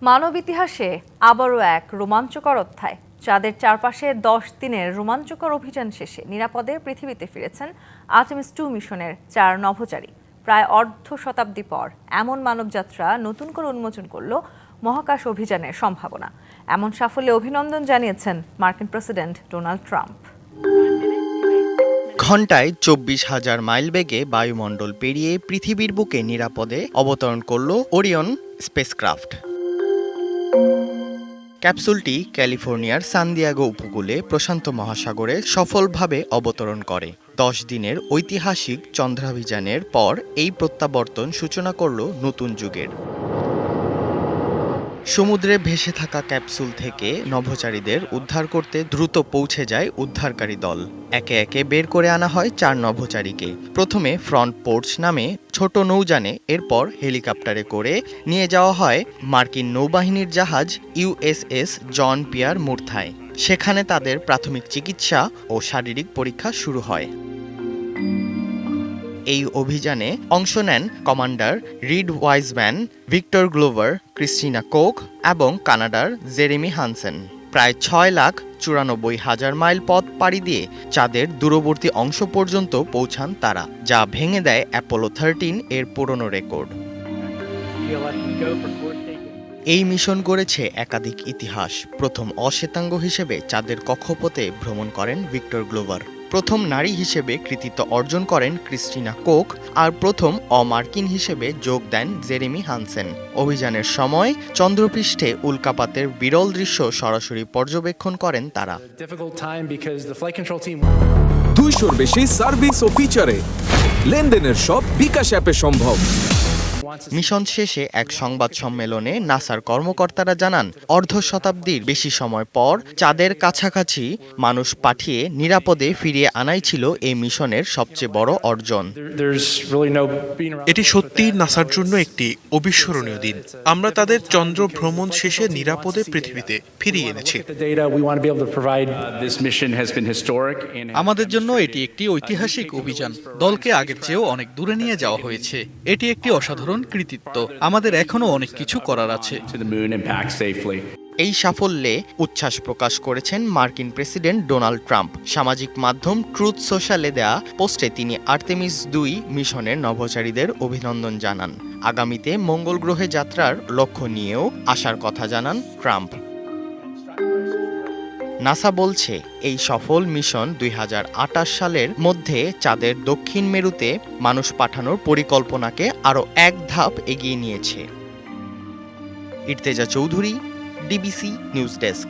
মানব ইতিহাসে আবারও এক রোমাঞ্চকর অধ্যায়। চাঁদের চারপাশে 10 দিনের রোমাঞ্চকর অভিযান শেষে নিরাপদে পৃথিবীতে ফিরেছেন আর্টেমিস 2 মিশনের 4 নভোচারী। প্রায় অর্ধ শতাব্দী পর এমন মানবযাত্রা নতুন করে উন্মোচন করল মহাকাশ অভিযানের সম্ভাবনা। এমন সাফল্যে অভিনন্দন জানিয়েছেন মার্কিন প্রেসিডেন্ট ডোনাল্ড ট্রাম্প। ঘণ্টায় 24,000 মাইল বেগে বায়ুমণ্ডল পেরিয়ে পৃথিবীর বুকে নিরাপদে অবতরণ করল ওরিয়ন স্পেসক্রাফট। ক্যাপসুলটি ক্যালিফোর্নিয়ার সান দিয়েগো উপকূলে প্রশান্ত মহাসাগরে সফলভাবে অবতরণ করে। 10 দিনের ঐতিহাসিক চন্দ্রাভিযানের পর এই প্রত্যাবর্তন সূচনা করল নতুন যুগের। সমুদ্রে ভেসে থাকা ক্যাপসুল থেকে নভোচারীদের উদ্ধার করতে দ্রুত পৌঁছে যায় উদ্ধারকারী দল। একে একে বের করে আনা হয় 4 নভোচারীকে। প্রথমে ফ্রন্ট পোর্চ নামে ছোট নৌযানে, এরপর হেলিকপ্টারে করে নিয়ে যাওয়া হয় মার্কিন নৌবাহিনীর জাহাজ ইউএসএস জন পিয়ার মুরথায়। সেখানে তাদের প্রাথমিক চিকিৎসা ও শারীরিক পরীক্ষা শুরু হয়। এই অভিযানে অংশ নেন commander Reid Wiseman, Victor Glover, Christina Koch এবং কানাডার জেরেমি হানসেন। প্রায় 6,94,000 মাইল পথ পাড়ি দিয়ে চাঁদের দূরবর্তী অংশ পর্যন্ত পৌঁছান তারা, যা ভেঙে দেয় অ্যাপোলো 13 এর পুরনো রেকর্ড। এই মিশন গড়েছে একাধিক ইতিহাস। প্রথম অশ্বেতাঙ্গ হিসেবে চাঁদের কক্ষপথে ভ্রমণ করেন ভিক্টর গ্লোভার, প্রথম নারী হিসেবে কৃতিত্ব অর্জন করেন ক্রিস্টিনা কোক, আর প্রথম অমার্কিন হিসেবে যোগ দেন জেরেমি হানসেন। অভিযানের সময় চন্দ্রপৃষ্ঠে উল্কাপাতের বিরল দৃশ্য সরাসরি পর্যবেক্ষণ করেন তারা। 200-র বেশি সার্ভিস ও ফিচারে লেনদেনের সব বিকাশ অ্যাপে সম্ভব। মিশন শেষে এক সংবাদ সম্মেলনে নাসার কর্মকর্তারা জানান, অর্ধ শতাব্দীর বেশি সময় পর চাঁদের কাছাকাছি মানুষ পাঠিয়ে নিরাপদে ফিরিয়ে আনাই ছিল এই মিশনের সবচেয়ে বড় অর্জন। এটি সত্যিই নাসার জন্য একটি অবিস্মরণীয় দিন। আমরা তাদের চন্দ্র ভ্রমণ শেষে নিরাপদে পৃথিবীতে ফিরিয়ে এনেছি। আমাদের জন্য এটি একটি ঐতিহাসিক অভিযান। দলকে আগের চেয়েও অনেক দূরে নিয়ে যাওয়া হয়েছে। এটি একটি অসাধারণ কৃতিত্ব। আমাদের এখনো অনেক কিছু করার আছে। এই সাফল্যে উচ্ছ্বাস প্রকাশ করেছেন মার্কিন প্রেসিডেন্ট ডোনাল্ড ট্রাম্প। সামাজিক মাধ্যম ট্রুথ সোশ্যালে দেয়া পোস্টে তিনি আর্টেমিস 2 মিশনের নভোচারীদের অভিনন্দন জানান। আগামীতে মঙ্গল গ্রহে যাত্রার লক্ষ্য নিয়েও আসার কথা জানান ট্রাম্প। নাসা বলছে, এই সফল মিশন 2028 সালের মধ্যে চাঁদের দক্ষিণ মেরুতে মানুষ পাঠানোর পরিকল্পনাকে আরও এক ধাপ এগিয়ে নিয়েছে। ইর্তেজা চৌধুরী, ডিবিসি নিউজ ডেস্ক।